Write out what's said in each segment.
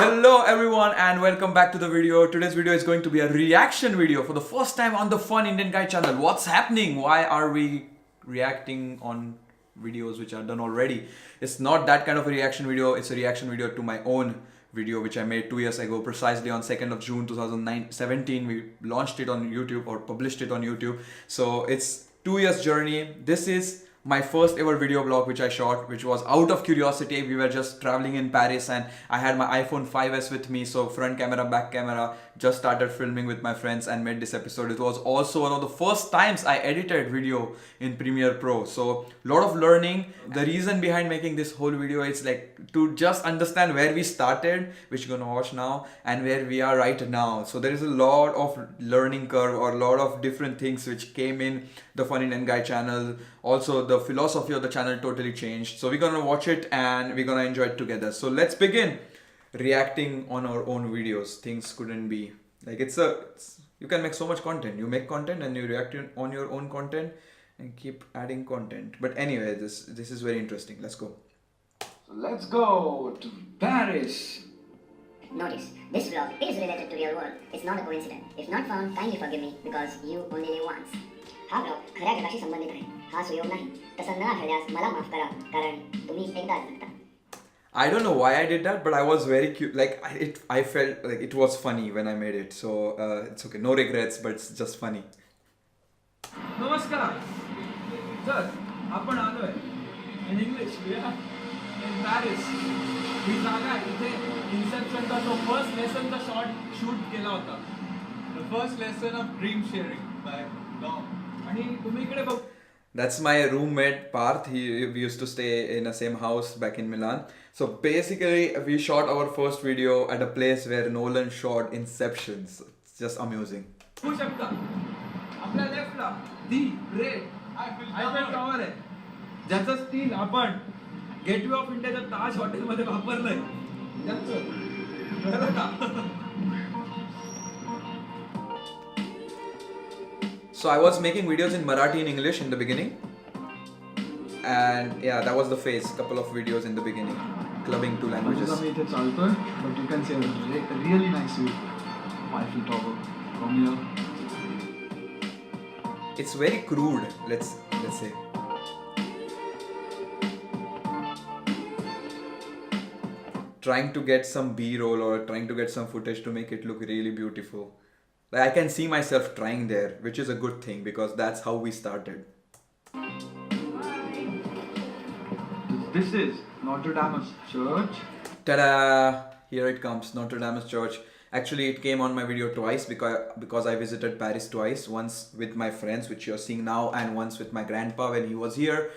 Hello everyone and welcome back to the video. Today's video is going to be a reaction video for the first time on the Fun Indian Guy channel. What's happening? Why are we reacting on videos which are done already? It's not that kind of a reaction video. It's a reaction video to my own video which I made 2 years ago, precisely on 2nd of June 2017. We launched it on YouTube or published it on YouTube. So it's 2 years journey. This is my first ever video blog which I shot, which was out of curiosity. We were just traveling in Paris and I had my iPhone 5s with me, so front camera, back camera, just started filming with my friends and made this episode. It was also one of the first times I edited video in Premiere Pro, so lot of learning. The reason behind making this whole video is like to just understand where we started, which you're gonna watch now, and where we are right now. So there is a lot of learning curve or a lot of different things which came in the Fun Indian Guy channel. Also, the philosophy of the channel totally changed. So we're gonna watch it and we're gonna enjoy it together. So let's begin reacting on our own videos. Things couldn't be like you can make so much content. You make content and you react on your own content and keep adding content. But anyway, this is very interesting. Let's go. So let's go to Paris. Notice, this vlog is related to real world. It's not a coincidence. If not found, kindly forgive me because you only live once. हा blog खऱ्या जगाशी संबंधित आहे. हा सुयोग नाही. तसं न आढळल्यास मला माफ करा कारण तुम्ही एकदाच जगता. I don't know why I did that, but I was very cute. Like I felt like it was funny when I made it. So it's okay. No regrets, but it's just funny. नमस्कार sir आपण आलोय in English in Paris ही जागा इथे इन्सेप्शनचा तो first लेसनचा shoot केला होता the first lesson of dream sharing by Dom आणि तुम्ही इकडे बघ. That's my roommate Parth. We used to stay in the same house back in Milan. So basically, we shot our first video at a place where Nolan shot Inception. So it's just amusing. होऊ शकता आपल्या लेफ्टला the great Eiffel tower आहे ज्याचं steel आपण gateway of इंडियाच्या ताज हॉटेलमध्ये वापरलंय. त्याचं कळलं का? So I was making videos in Marathi and English in the beginning. And yeah, that was the phase. Couple of videos in the beginning. Clubbing two languages. आम्ही इथे चालतोय, but you can see a really nice view. Eiffel Tower from here. It's very crude, let's say. Trying to get some B-roll or trying to get some footage to make it look really beautiful. Like I can see myself trying there, which is a good thing because that's how we started. This is Notre Dame Church. Ta-da! Here it comes, Notre Dame Church. Actually, it came on my video twice because I visited Paris twice. Once with my friends, which you're seeing now, and once with my grandpa when he was here,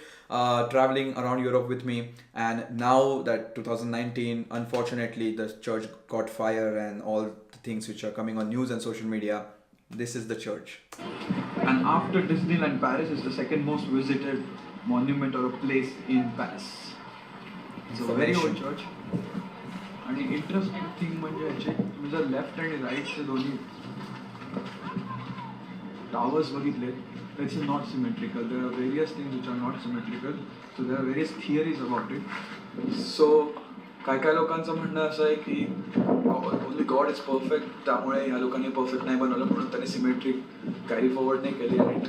traveling around Europe with me. And now that 2019, unfortunately, the church got fire and all the things which are coming on news and social media. This is the church. And after Disneyland, Paris is the second most visited monument or a place in Paris. It's a very old church. आणि interesting thing म्हणजे याचे तुम्ही जर left आणि राईटचे दोन्ही towers बघितले it's not symmetrical. There are various things which are not symmetrical. So there are various theories about it. So काय लोकांचं म्हणणं असं आहे की ओनली गॉड इज परफेक्ट, त्यामुळे ह्या लोकांनी परफेक्ट नाही बनवलं म्हणून त्यांनी सिमेट्रिक कॅरी फॉरवर्ड नाही केली आणि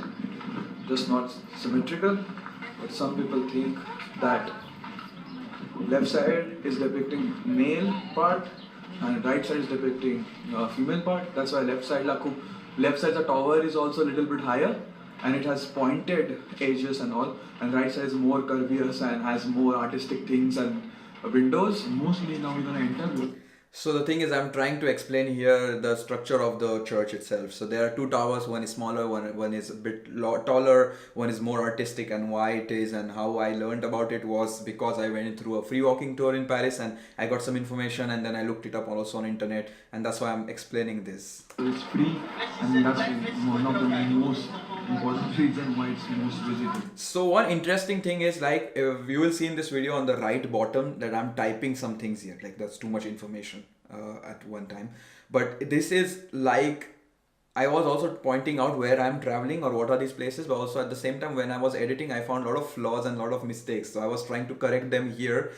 just not symmetrical. But some people think that left side is depicting male part and right side is depicting female part. That's why left side's tower is also a little bit higher and it has pointed edges and all, and right side is more curvious and has more artistic things and windows. Mostly now we're gonna enter. So the thing is, I'm trying to explain here the structure of the church itself. So there are two towers, one is smaller, one is a bit taller, one is more artistic, and why it is and how I learned about it was because I went through a free walking tour in Paris and I got some information and then I looked it up also on internet, and that's why I'm explaining this. It's free and that's one of the most important reason why it's most visited. So one interesting thing is like you will see in this video on the right bottom that I'm typing some things here, like that's too much information at one time. But this is like I was also pointing out where I'm traveling or what are these places, but also at the same time when I was editing I found a lot of flaws and a lot of mistakes, so I was trying to correct them here,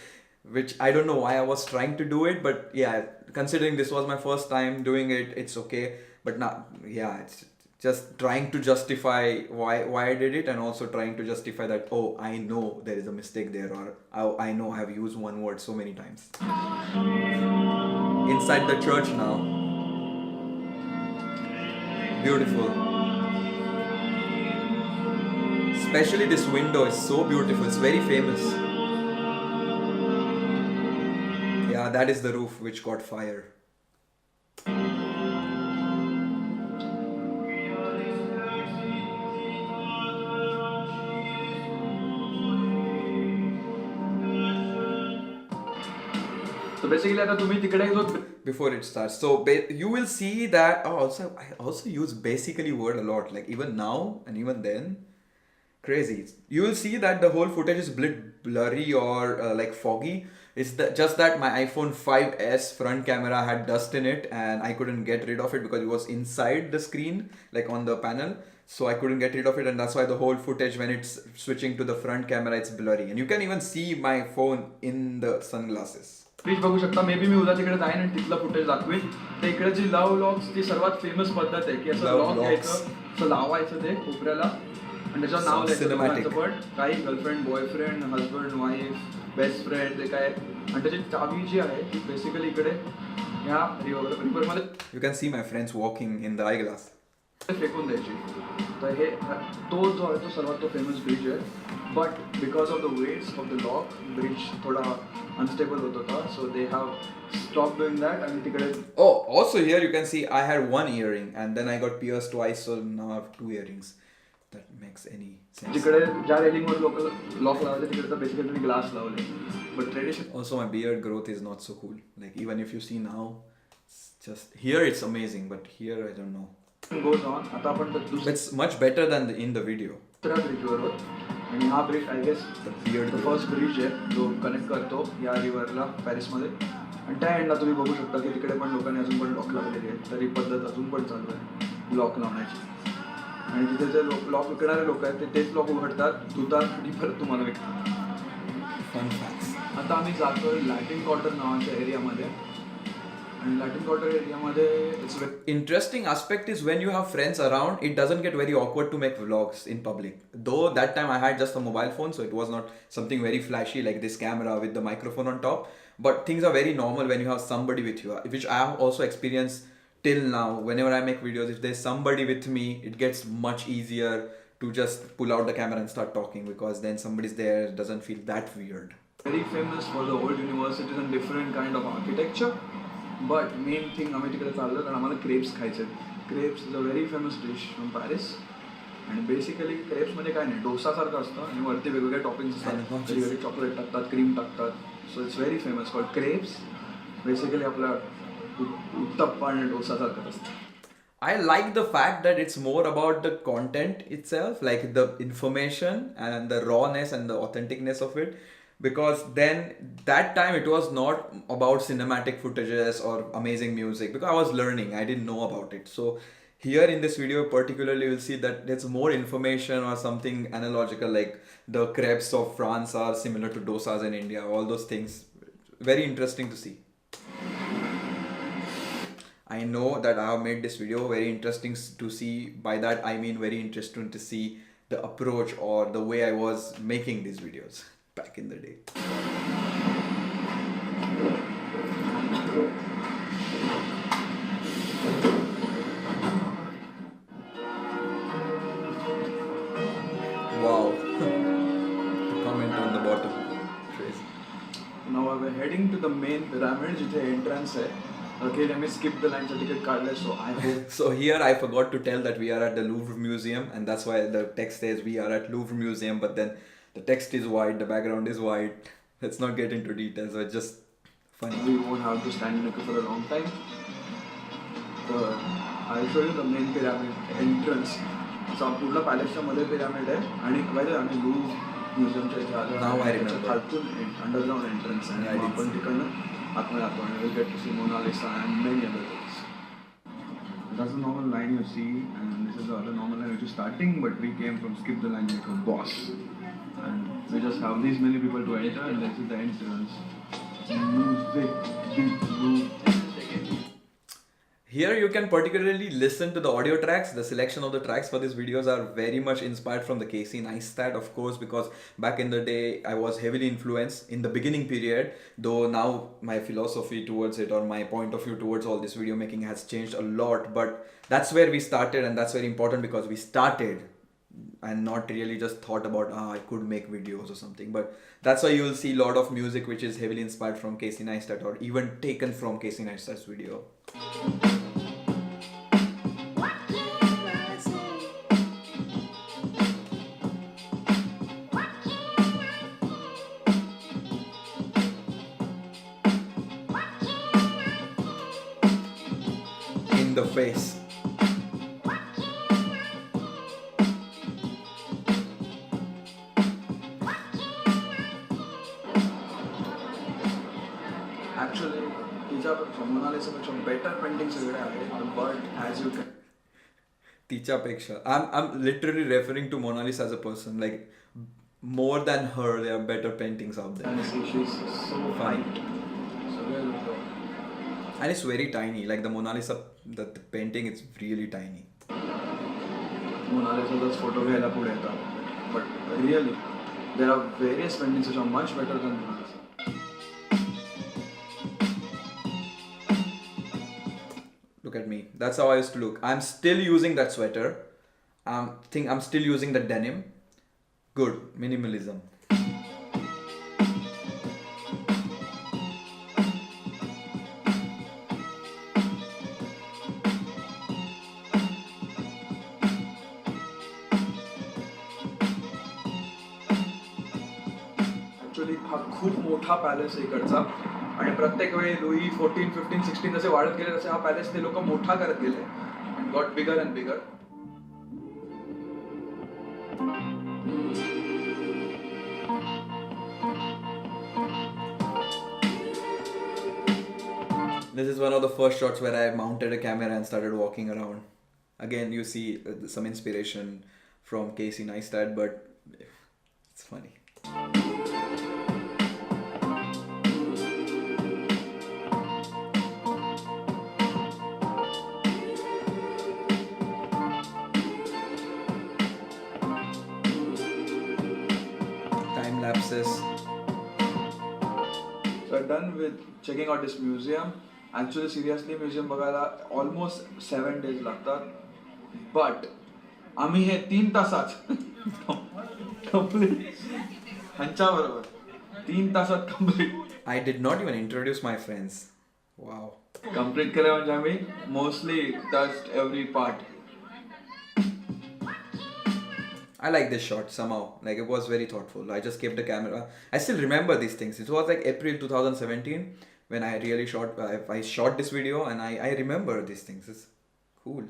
which I don't know why I was trying to do it, but yeah, considering this was my first time doing it, it's okay. But now, yeah, it's just trying to justify why I did it, and also trying to justify that, oh, I know there is a mistake there, or I know I have used one word so many times. Inside the church now. Beautiful. Especially this window is so beautiful. It's very famous. Yeah, that is the roof which caught fire. So basically आता तुम्ही तिकडे जो Before it starts, so you will see that. Oh, also I also use basically word a lot. Like even now and even then, crazy. You will see that the whole footage is blurry or like foggy. It's just that my iPhone 5s front camera had dust in it, and I couldn't get rid of it because it was inside the screen, like on the panel. So I couldn't get rid of it, and that's why the whole footage, when it's switching to the front camera, it's blurry, and you can even see my phone in the sunglasses. Please बघू शकता. May be मी उद्या तिकडे जाईन आणि तिथलं footage दाखवेल. तर इकडे जी लव्ह लॉक्स ती सर्वात फेमस पद्धत आहे की असं Love लॉक locks. घ्यायचं, असं लावायचं ते कोपऱ्याला आणि त्याच्यावर नाव लिहायचं Cinematic. दोघांचं पण, काही girlfriend boyfriend husband wife best friend ते काय, आणि त्याची चावी जी आहे ती बेसिकली इकडे ह्या रिव्हरमध्ये You can see my friends walking in the eyeglass. फेकून द्यायची. तर हे तो जो आहे तो सर्वात तो फेमस ब्रिज आहे. But because of the weights of the lock bridge थोडा अनस्टेबल होत होता. So they have stop doing that. आणि तिकडे Oh, also here you can see I had one earring and then I got pierced twice, so now I have two earrings. That makes any sense. जिकडे ज्या रेलिंगवर लोक lock लावले तिकडे तर basically तुम्ही glass लावले. But tradition Also, my beard growth is not so cool. Like even if you see now, it's just here it's amazing, but here I don't know. Goes on. आता आपण दुसऱ्या It's much better than in the video. ब्रिजवर आहोत. आणि हा bridge I guess The beard growth. First bridge आहे जो connect करतो या रिव्हरला पॅरिसमध्ये. आणि त्या एंडला तुम्ही बघू शकता की तिकडे पण लोकांनी अजून पण लॉक लावलेली आहे. तरी पद्धत अजून पण चालू आहे लॉक लावण्याची. आणि तिथे जे लॉक विकणारे लोक आहेत ते तेच लॉक उघडतात, धुतात आणि परत तुम्हाला विकतात. Fun facts. आता आम्ही जातोय लॅटिन क्वार्टर नावाच्या एरियामध्ये. आणि लॅटिन क्वार्टर एरियामध्ये it's Interesting aspect is when you have friends around, it doesn't get very awkward to make vlogs in public. Though that time I had just a mobile phone, so it was not something very flashy like this camera with the microphone on top. But things are very normal when you have somebody with you, which I have also experienced till now. Whenever I make videos, if there's somebody with me, it gets much easier to just pull out the camera and start talking, because then somebody's there, it doesn't feel that weird. very famous for the old universities and different kind of architecture. But main thing आम्ही तिकडे चाललो कारण आम्हाला crepes खायचे. Crepes is a very famous dish from Paris. आणि basically crepes म्हणजे काय नाही, डोसासारखं असतं आणि वरती वेगवेगळे टॉपिंग्स असतात. वेगवेगळे चॉकलेट टाकतात, क्रीम टाकतात. So it's very famous called crepes. Basically आपला उत्तप्पा आणि डोसासारखं असतं. I like the fact that it's more about the content itself, like the information and the rawness and the authenticness of it. Because then that time it was not about cinematic footages or amazing music, because I was learning, I didn't know about it. So here in this video particularly you'll see that there's more information or something analogical, like the crepes of France are similar to dosas in India, all those things. Very interesting to see. I know that I have made this video very interesting to see. By that I mean very interesting to see the approach or the way I was making these videos back in the day. Wow. The comment on the bottom. Crazy. Now we're heading to the main pyramid जिथे entrance आहे. Okay, let me skip the line. Ticket काढलंय, so I hope. So here I forgot to tell that we are at the Louvre Museum, and that's why the text says we are at Louvre Museum, but then the text is white, the background is white. Let's not get into details, so it's just funny. We won't have to stand in a queue for a long time. I'll show you the main pyramid entrance. So पूर्ण पॅलेसच्या मध्ये pyramid आहे आणि माहिती आहे आम्ही Louvre म्युझियमच्या इथे आलो. Now I remember. खालतून अंडरग्राउंड एंट्रन्स आहे आणि आपण तिकडनं आतमध्ये जातो आणि we'll get to see Mona Lisa and many other things. That's the normal line you see, and this is the other normal line which is starting, but we came from skip the line like a boss. And we just have these many people to enter, and this is the entrance. Music, beat, move. Here you can particularly listen to the audio tracks. The selection of the tracks for these videos are very much inspired from the Casey Neistat, of course, because back in the day I was heavily influenced in the beginning period, though now my philosophy towards it or my point of view towards all this video making has changed a lot. But that's where we started, and that's very important because we started and not really just thought about I could make videos or something. But that's why you'll see a lot of music which is heavily inspired from Casey Neistat or even taken from Casey Neistat's video. In the face. Actually, तिच्यापेक्षा मोनालिसापेक्षा better paintings सगळे आहेत, but as you can तिच्यापेक्षा I'm literally referring to Mona Lisa as a person. Like more than her, there are better paintings out there. see, she's so Fine. सगळे लोक And it's very tiny. Like the Mona Lisa, the painting, it's really tiny. मोनालिसाचाच photo घ्यायला पुढे येतात, but really there are various paintings which are much better than Mona Lisa. Look at me. That's how I used to look. I'm still using that sweater. I'm still using the denim. Good. Minimalism. Actually हा खूप मोठा palace आहे इकडचा, आणि प्रत्येक वेळी Louis 14, 15, 16 जसे वाढत गेले तसे हा पॅलेस ते लोक मोठा करत गेले and got bigger and bigger. This is one of the first shots where I mounted a camera and started walking around. Again, you see some inspiration from Casey Neistat, but it's funny. Time lapses. So I'm done with checking out this museum. Actually, seriously, museum बघायला almost 7 days लागतात. But आम्ही हे 3 तासात complete ह्यांच्या बरोबर 3 तासात complete I did not even introduce my friends. Wow. complete केलं म्हणजे आम्ही mostly touched every part. I like this shot somehow. Like it was very thoughtful. I just kept the camera. I still remember these things. It was like April 2017 when I really shot. I shot this video and I remember these things. It's cool.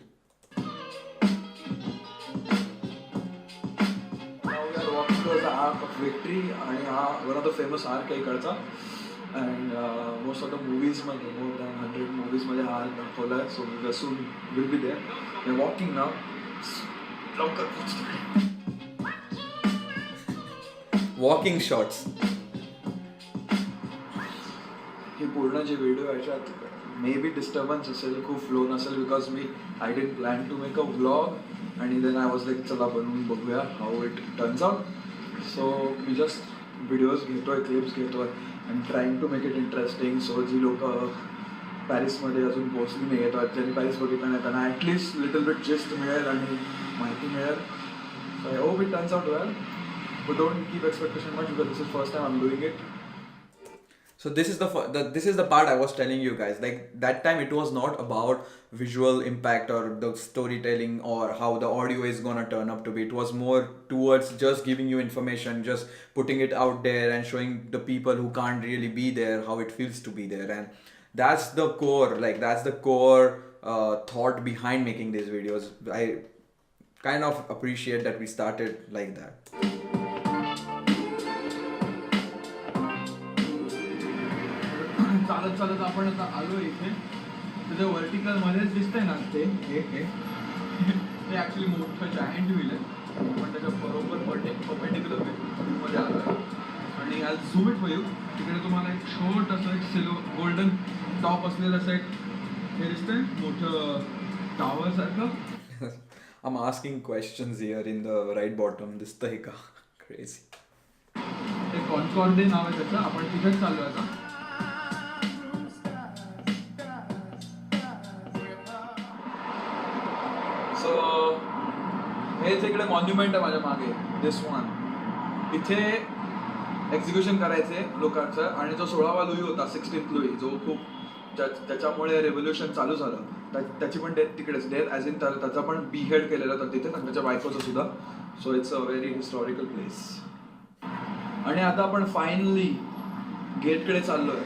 Now we are walking towards the Arc of Victory, आणि हा one of the famous arc आहे इकडचा. And most of the movies मध्ये, more than 100 movies मध्ये हा arc दाखवला आहे. So we soon will be there. We are walking now. लवकर पोहोचतो. Walking shots. ही पूर्ण जे व्हिडिओ याच्यात मे बी डिस्टर्बन्स असेल, खूप फ्लो नसेल, because I didn't plan to make a vlog आणि देन आय वॉज लाईक चला बनवून बघूया how it turns out. So मी जस्ट व्हिडिओज घेतोय, क्लिप्स घेतोय and trying to make it interesting. So जी लोक पॅरिसमध्ये अजून पोहोचली नाही आहेत, ज्यांनी पॅरिस बघितलं नाही, त्यांना ॲटलिस्ट लिटल बिट जिस्ट मिळेल आणि माहिती मिळेल. So I hope it turns out well, but don't keep expectation much because this is first time I am doing it. So this is the part I was telling you guys. Like that time it was not about visual impact or the storytelling or how the audio is gonna turn up to be. It was more towards just giving you information, just putting it out there and showing the people who can't really be there how it feels to be there. And that's the core, like that's the core thought behind making these videos. I kind of appreciate that we started like that. चालत चालत आपण आता आलो इथे. तुझ्या vertical मध्येच दिसतंय ना ते ऍक्च्युली मोठं जायंट व्हील आहे, पण त्याच्या बरोबर पर्पेंडिक्युलर मध्ये आलो आहे. आणि आज झूम इट फॉर यू. तिकडे तुम्हाला एक छोटंसं एक गोल्डन टॉप असलेलं असं एक हे दिसतंय मोठं टावर सारखं. I'm asking questions here in the right bottom. दिसतंय का? Crazy. ते कॉन्कॉर्डे नाव आहे त्याचं. आपण तिथेच चाललो आता. सो हेच इकडे मॉन्युमेंट आहे माझ्या मागे, दिस वन. इथे एक्झिक्युशन करायचे लोकांचं, आणि जो 16वा लुई होता, 16th लुई, जो खूप त्याच्यामुळे रेव्होल्युशन चालू झालं, त्याची पण डेथ तिकडेच, डेथ ॲज इन त्याचा पण बिहेड केलेला होता तिथे, आणि त्याच्या बायकोचं सुद्धा. So it's a very historical place. आणि आता आपण फायनली गेटकडे चाललोय,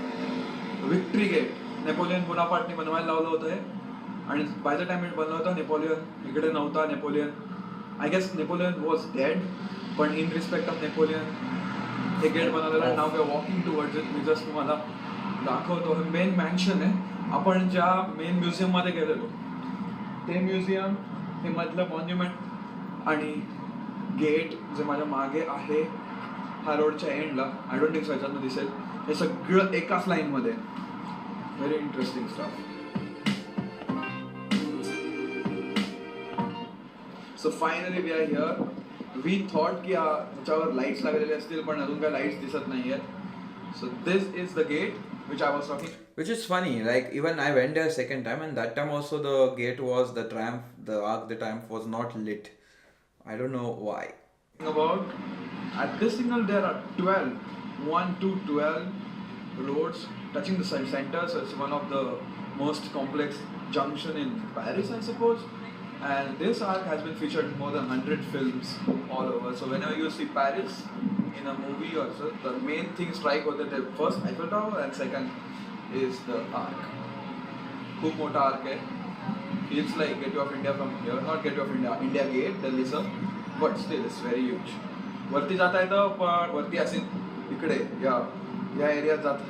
विक्ट्री गेट. नेपोलियन बोनापार्टने बनवायला लावलं होतं हे, आणि बाय द टाइम इट बनलं होतं नेपोलियन इकडे नव्हता. Napoleon, I guess Napoleon was dead, पण इन रिस्पेक्ट ऑफ नेपोलियन हे गेट बनवलेलं आहे. नाव काय वॉकिंग टुवर्ड्स इट. मी जस्ट तुम्हाला दाखवतो. हे मेन मॅन्शन आहे. आपण ज्या मेन म्युझियममध्ये गेलेलो ते म्युझियम, हे मधलं मॉन्युमेंट आणि गेट जे माझ्या मागे आहे हा रोडच्या एंडला, आय डोंट थिंक ह्याच्यातनं दिसेल, हे सगळं एकाच लाईनमध्ये. Very interesting stuff. So finally we are here. We thought की ह्याच्यावर लाईट्स लागलेले असतील, पण अजून काय लाईट्स दिसत नाही आहेत. So this is the gate which I was talking. Which is funny, like even I went there second time, and that time also the gate was, the tramp, the Arc de Triomphe was not lit. I don't know why. About at this signal there are 1 to 12 roads touching the center, so it's one of the most complex junction in Paris, I suppose. And this arc has been featured in more than 100 films all over. So whenever you see Paris in a movie or so, the main thing strike होते ते first Eiffel Tower and second is the arc. खूप मोठा arc है. It's like Gateway of India from here, not Gateway of India, India Gate, Delhi sir, but still it's very huge. वरती जाता येतं, पण वरती असे इकडे या एरियात जात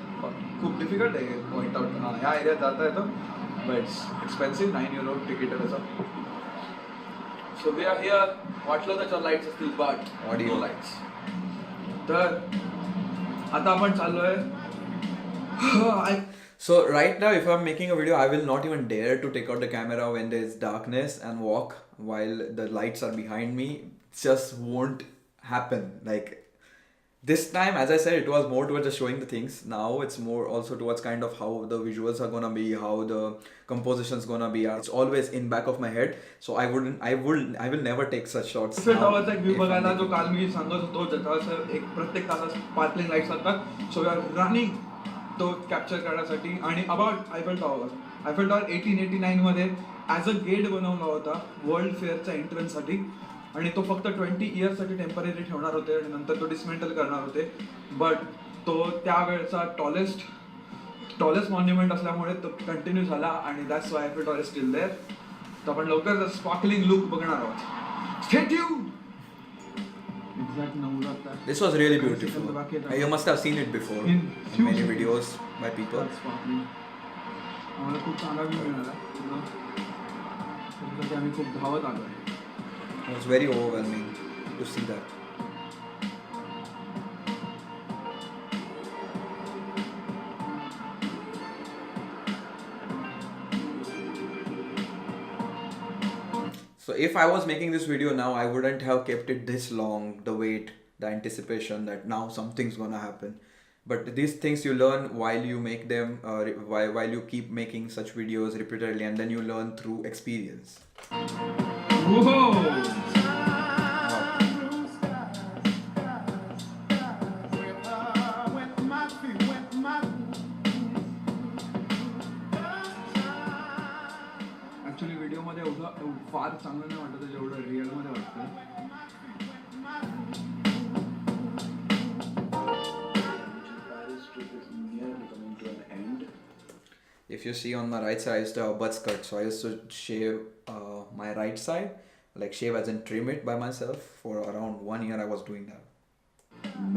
खूप डिफिकल्ट आहे पॉइंट आउट. हां, ह्या एरियात जाता येतं, but it's expensive. 9 euro ticket आहे त्याचं. So we are here. वाटलं त्याच्या लाईट्स असतील, बट ऑडिओ लाईट्स. तर आता आपण चाललोय. So right now, if I'm making a video, I will not even dare to take out the camera when there is darkness and walk while the lights are behind me. It just won't happen. Like this time, as I said, it was more towards just showing the things. Now it's more also towards kind of how the visuals are gonna be, how the composition's gonna be. It's always in back of my head, so I will never take such shots. Eiffel Towerचा एक view बघायला, जो काल मी सांगत होतो, ज्याचा एक प्रत्येक तासात स्पार्कलिंग लाईट्स असतात. सो वी आर रनिंग तो कॅप्चर करण्यासाठी. आणि अबाउट आयफेल टॉवर 1889 मध्ये ॲज अ गेट बनवला होता वर्ल्ड फेअरच्या एंट्रन्ससाठी, आणि तो फक्त 20 इयर्ससाठी टेम्पररी ठेवणार होते, आणि नंतर तो डिसमेंटल करणार होते. बट तो त्यावेळचा टॉलेस्ट मॉन्युमेंट असल्यामुळे तो कंटिन्यू झाला, आणि that's why Eiffel tower is still there. तर आपण लवकर स्पार्कलिंग लुक बघणार आहोत. Stay tuned. एक्झॅक्ट 9 वाजता. This was really beautiful. You must have seen it before in many videos by people. आम्हाला खूप चांगला व्ह्यू मिळाला. आम्ही खूप धावत आलो आहे. It was very overwhelming to see that. So if I was making this video now, I wouldn't have kept it this long, the wait, the anticipation that now something's gonna happen. But these things you learn while you make them, while you keep making such videos repeatedly, and then you learn through experience. Whoa! Actually व्हिडिओमध्ये एवढं फार चांगलं नाही वाटत जेवढं रिअलमध्ये वाटतं. If you see on my right side, I used to have a butt cut, so I used to shave my right side, like shave as in trim it by myself. For around 1 year I was doing that.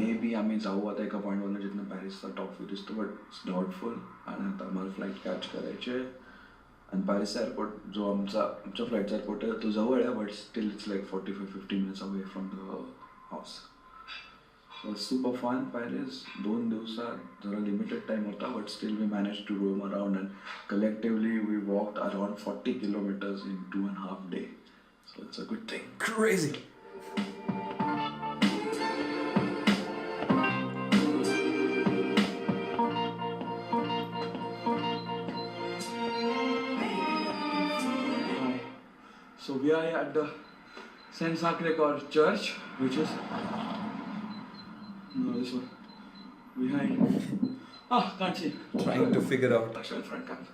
Maybe आम्ही जाऊ आता एका पॉईंटवरनं जिथनं पॅरिसचा top view दिसतो, but it's doubtful. आणि आता आम्हाला flight catch करायची आहे, आणि पॅरिस एअरपोर्ट जो आमच्या फ्लाईटचा एअरपोर्ट आहे तो जवळ आहे, but still it's like 45-50 minutes away from the house. So super fun Paris. 2 दिवसात जरा limited time होता, but still we managed to roam around and collectively we walked around 40 kilometers in 2.5 days. So it's a good thing. Crazy. Hi. So we are at the Saint Sacre-Cœur Church, which is no this one behind. Can't see. Trying to figure out. Actual front camera.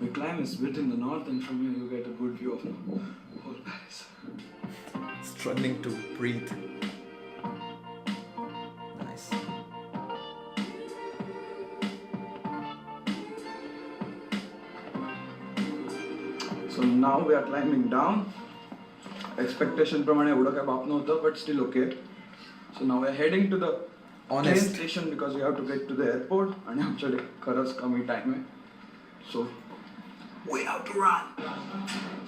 The climb is a bit in the north, and from here you get a good view of whole Paris. Struggling to breathe. Nice. So now we are climbing down. Expectation प्रमाणे एवढं काय बाप नव्हतं, but still okay. So now we are heading to the train Honest. station because we have to get to the airport. आणि आमच्याकडे खरंच कमी time आहे. So we have to run.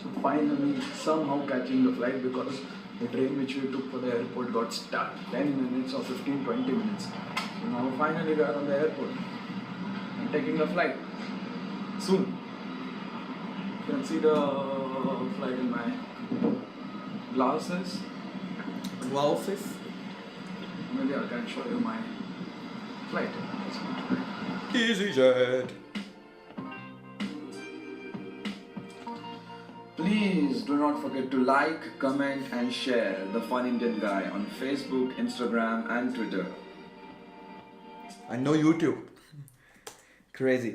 So finally somehow catching the flight because the train which we took for the airport got stuck 10 minutes or 15-20 minutes. So now finally we are on the airport and taking the flight soon. You can see the flight in my glasses. Glasses. Maybe I can show you my flight. EasyJet. Please do not forget to like, comment and share The Fun Indian Guy on Facebook, Instagram and Twitter. I know YouTube. Crazy.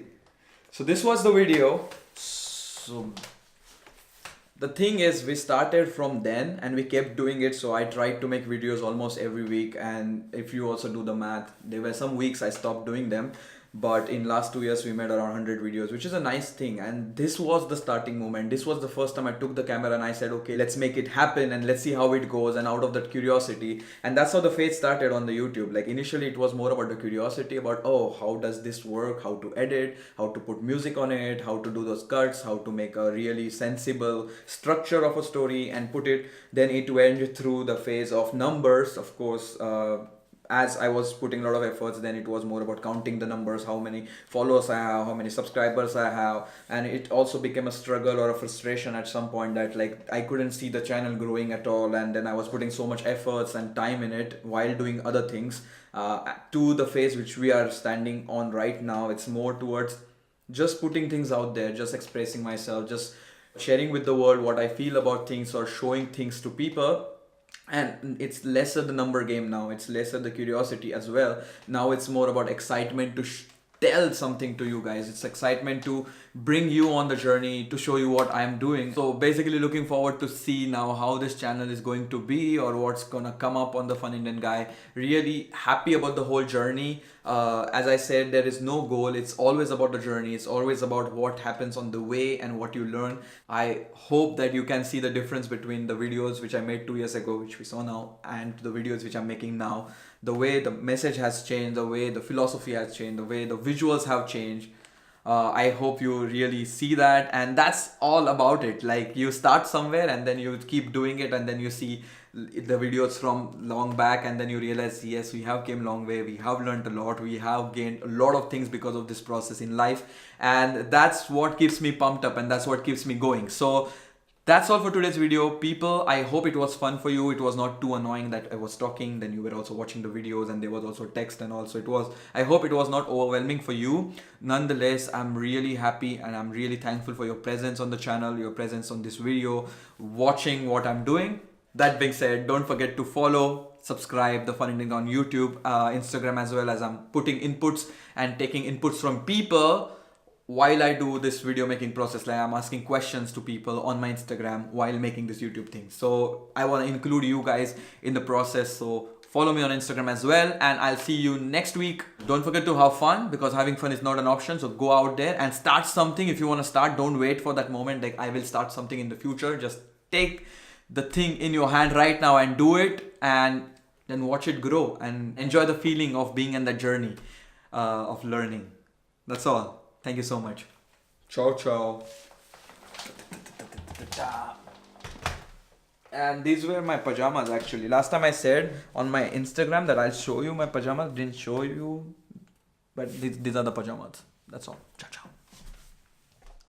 So this was the video. So the thing is, we started from then and we kept doing it. So I tried to make videos almost every week, and if you also do the math, there were some weeks I stopped doing them. But in last 2 years we made around 100 videos, which is a nice thing. And this was the starting moment. This was the first time I took the camera and I said, okay, let's make it happen and let's see how it goes. And out of that curiosity, and that's how the faith started on the YouTube. Like initially it was more about the curiosity about, oh, how does this work, how to edit, how to put music on it, how to do those cuts, how to make a really sensible structure of a story and put it. Then it went through the phase of numbers, of course. As I was putting a lot of efforts, then it was more about counting the numbers, how many followers I have, how many subscribers I have. And it also became a struggle or a frustration at some point that like I couldn't see the channel growing at all. And then I was putting so much efforts and time in it while doing other things. To the phase which we are standing on right now, it's more towards just putting things out there, just expressing myself, just sharing with the world what I feel about things or showing things to people. And it's lesser the number game now, it's lesser the curiosity as well. Now it's more about excitement to tell something to you guys. It's excitement to bring you on the journey, to show you what I'm doing. So basically looking forward to see now how this channel is going to be or what's gonna come up on the Fun Indian Guy. Really happy about the whole journey. As I said, there is no goal. It's always about the journey. It's always about what happens on the way and what you learn. I hope that you can see the difference between the videos which I made 2 years ago, which we saw now, and the videos which I'm making now. The way the message has changed, the way the philosophy has changed, the way the visuals have changed. I hope you really see that, and that's all about it. Like you start somewhere and then you keep doing it, and then you see the videos from long back, and then you realize, yes, we have came long way, we have learned a lot, we have gained a lot of things because of this process in life, and that's what keeps me pumped up and that's what keeps me going. So that's all for today's video, people. I hope it was fun for you. It was not too annoying that I was talking, then you were also watching the videos and there was also text, and also I hope it was not overwhelming for you. Nonetheless, I'm really happy and I'm really thankful for your presence on the channel, your presence on this video, watching what I'm doing. That being said, don't forget to follow, subscribe the Fun Indian on YouTube, Instagram, as well as I'm putting inputs and taking inputs from people while I do this video making process. Like I'm asking questions to people on my Instagram while making this YouTube thing. So I want to include you guys in the process. So follow me on Instagram as well, and I'll see you next week. Don't forget to have fun, because having fun is not an option. So go out there and start something. If you want to start, don't wait for that moment. Like I will start something in the future. Just take the thing in your hand right now and do it, and then watch it grow and enjoy the feeling of being in that journey of learning. That's all. Thank you so much. Ciao, ciao. And these were my pajamas actually. Last time I said on my Instagram that I'll show you my pajamas. Didn't show you. But these are the pajamas. That's all. Ciao, ciao.